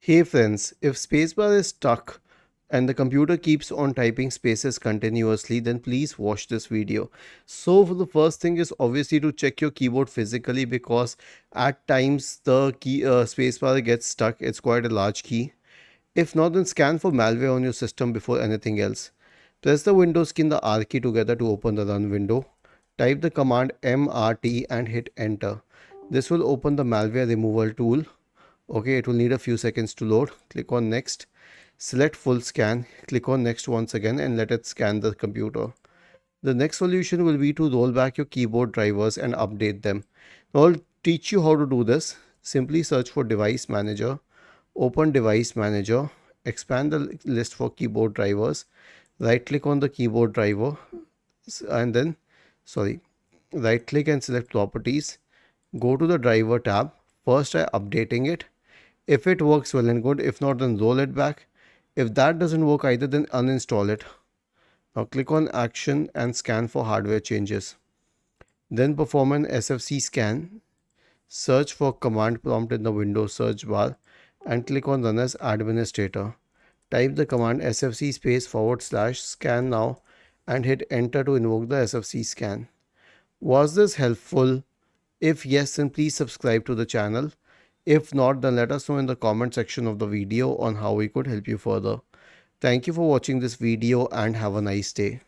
Hey friends, if spacebar is stuck and the computer keeps on typing spaces continuously, then please watch this video. So for the first thing is obviously to check your keyboard physically, because at times the key spacebar gets stuck. It's quite a large key. If not, then scan for malware on your system before anything else. Press the Windows key and the R key together to open the run window. Type the command MRT and hit enter. This will open the malware removal tool. Okay, it will need a few seconds to load. Click on next. Select full scan. Click on next once again and let it scan the computer. The next solution will be to roll back your keyboard drivers and update them. Now I'll teach you how to do this. Simply search for device manager. Open device manager. Expand the list for keyboard drivers. Right click on the keyboard driver and then right click and select properties. Go to the driver tab. First try updating it. If it works, well and good. If not, then roll it back. If that doesn't work either, then uninstall it. Now click on action and scan for hardware changes. Then perform an SFC scan. Search for command prompt in the Windows search bar and click on run as administrator. Type the command sfc /scan now and hit enter to invoke the SFC scan. Was this helpful? If yes, then please subscribe to the channel. If not, then let us know in the comment section of the video on how we could help you further. Thank you for watching this video and have a nice day.